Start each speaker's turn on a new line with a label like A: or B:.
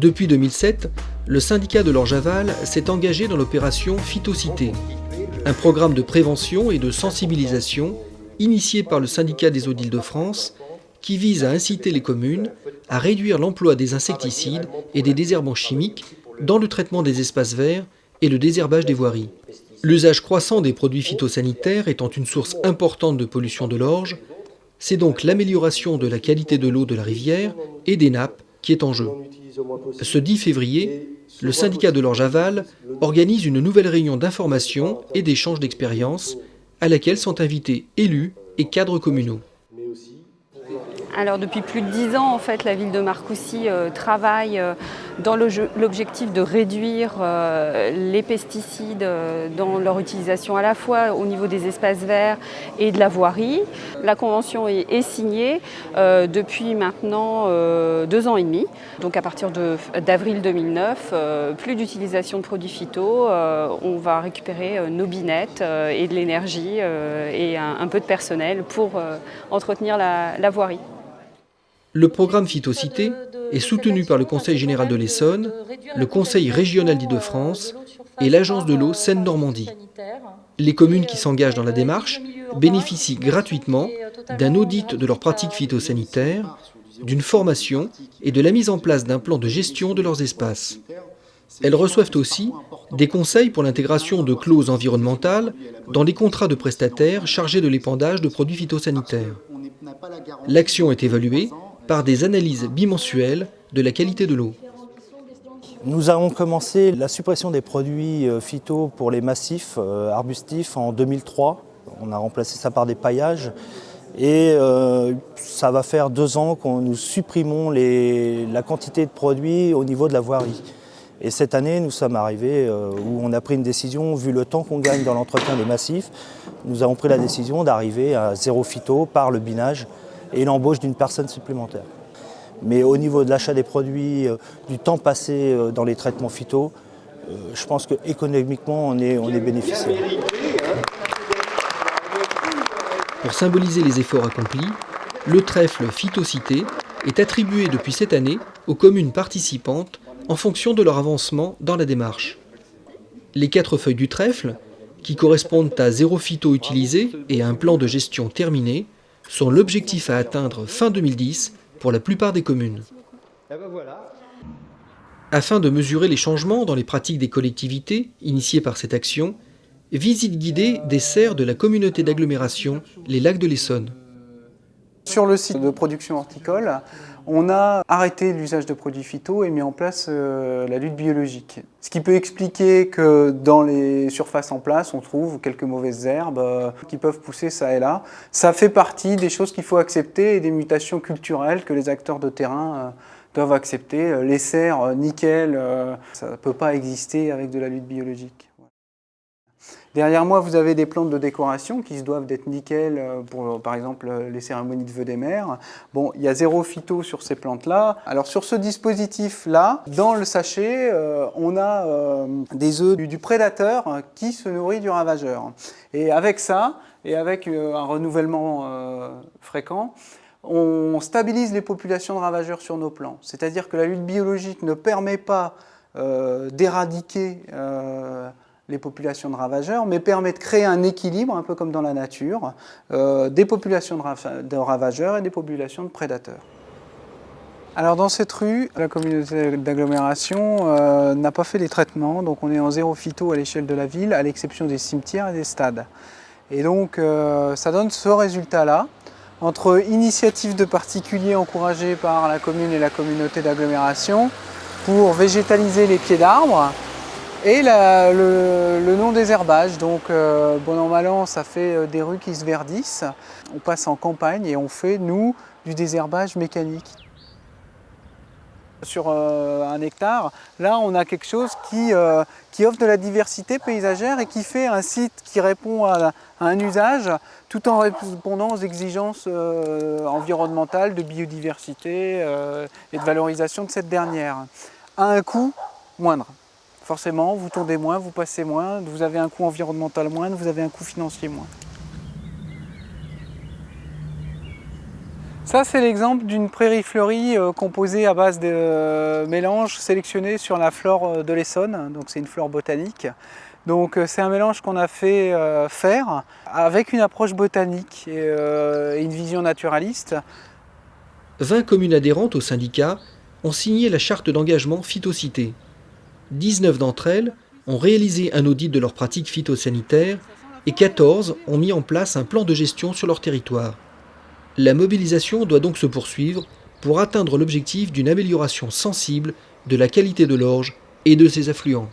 A: Depuis 2007, le syndicat de l'Orge-Aval s'est engagé dans l'opération Phytocité, un programme de prévention et de sensibilisation initié par le syndicat des eaux d'Île-de-France qui vise à inciter les communes à réduire l'emploi des insecticides et des désherbants chimiques dans le traitement des espaces verts et le désherbage des voiries. L'usage croissant des produits phytosanitaires étant une source importante de pollution de l'Orge, c'est donc l'amélioration de la qualité de l'eau de la rivière et des nappes qui est en jeu. Ce 10 février, le syndicat de l'Orge-Aval organise une nouvelle réunion d'information et d'échange d'expériences à laquelle sont invités élus et cadres communaux.
B: Alors depuis plus de 10 ans, en fait, la ville de Marcoussis travaille dans l'objectif de réduire les pesticides dans leur utilisation à la fois au niveau des espaces verts et de la voirie. La convention est signée depuis maintenant 2 ans et demi. Donc à partir d'avril 2009, plus d'utilisation de produits phyto, on va récupérer nos binettes et de l'énergie et un peu de personnel pour entretenir la voirie.
A: Le programme Phytocité est soutenu par le Conseil général de l'Essonne, le Conseil régional d'Île-de-France et l'Agence de l'eau Seine-Normandie. Les communes qui s'engagent dans la démarche bénéficient gratuitement d'un audit de leurs pratiques phytosanitaires, d'une formation et de la mise en place d'un plan de gestion de leurs espaces. Elles reçoivent aussi des conseils pour l'intégration de clauses environnementales dans les contrats de prestataires chargés de l'épandage de produits phytosanitaires. L'action est évaluée par des analyses bimensuelles de la qualité de l'eau.
C: Nous avons commencé la suppression des produits phyto pour les massifs arbustifs en 2003. On a remplacé ça par des paillages et ça va faire 2 ans que nous supprimons la quantité de produits au niveau de la voirie. Et cette année, nous sommes arrivés où on a pris une décision, vu le temps qu'on gagne dans l'entretien des massifs, nous avons pris la décision d'arriver à 0 phyto par le binage et l'embauche d'une personne supplémentaire. Mais au niveau de l'achat des produits, du temps passé dans les traitements phyto, je pense qu'économiquement, on est bénéficiaire.
A: Pour symboliser les efforts accomplis, le trèfle Phytocité est attribué depuis cette année aux communes participantes en fonction de leur avancement dans la démarche. Les 4 feuilles du trèfle, qui correspondent à 0 phyto utilisé et à un plan de gestion terminé, sont l'objectif à atteindre fin 2010 pour la plupart des communes. Afin de mesurer les changements dans les pratiques des collectivités initiées par cette action, visite guidée des serres de la communauté d'agglomération Les Lacs de l'Essonne.
D: Sur le site de production horticole, on a arrêté l'usage de produits phyto et mis en place la lutte biologique. Ce qui peut expliquer que dans les surfaces en place, on trouve quelques mauvaises herbes qui peuvent pousser ça et là. Ça fait partie des choses qu'il faut accepter et des mutations culturelles que les acteurs de terrain doivent accepter. Les serres, nickel, ça ne peut pas exister avec de la lutte biologique. Derrière moi, vous avez des plantes de décoration qui se doivent d'être nickel pour, par exemple, les cérémonies de vœux des mères. Bon, il y a 0 phyto sur ces plantes-là. Alors, sur ce dispositif-là, dans le sachet, on a des œufs du prédateur qui se nourrit du ravageur. Et avec ça, et avec un renouvellement fréquent, on stabilise les populations de ravageurs sur nos plants. C'est-à-dire que la lutte biologique ne permet pas d'éradiquer les populations de ravageurs, mais permet de créer un équilibre, un peu comme dans la nature, des populations de ravageurs et des populations de prédateurs. Alors dans cette rue, la communauté d'agglomération n'a pas fait les traitements, donc on est en 0 phyto à l'échelle de la ville, à l'exception des cimetières et des stades. Et donc ça donne ce résultat-là, entre initiatives de particuliers encouragées par la commune et la communauté d'agglomération pour végétaliser les pieds d'arbres, et le non-désherbage, donc bon an mal an, ça fait des rues qui se verdissent. On passe en campagne et on fait, nous, du désherbage mécanique. Sur 1 hectare, là on a quelque chose qui offre de la diversité paysagère et qui fait un site qui répond à un usage tout en répondant aux exigences environnementales, de biodiversité et de valorisation de cette dernière, à un coût moindre. Forcément, vous tondez moins, vous passez moins, vous avez un coût environnemental moindre, vous avez un coût financier moindre. Ça, c'est l'exemple d'une prairie fleurie composée à base de mélanges sélectionnés sur la flore de l'Essonne. Donc c'est une flore botanique. Donc c'est un mélange qu'on a fait faire avec une approche botanique et une vision naturaliste.
A: 20 communes adhérentes au syndicat ont signé la charte d'engagement Phytocité. 19 d'entre elles ont réalisé un audit de leurs pratiques phytosanitaires et 14 ont mis en place un plan de gestion sur leur territoire. La mobilisation doit donc se poursuivre pour atteindre l'objectif d'une amélioration sensible de la qualité de l'Orge et de ses affluents.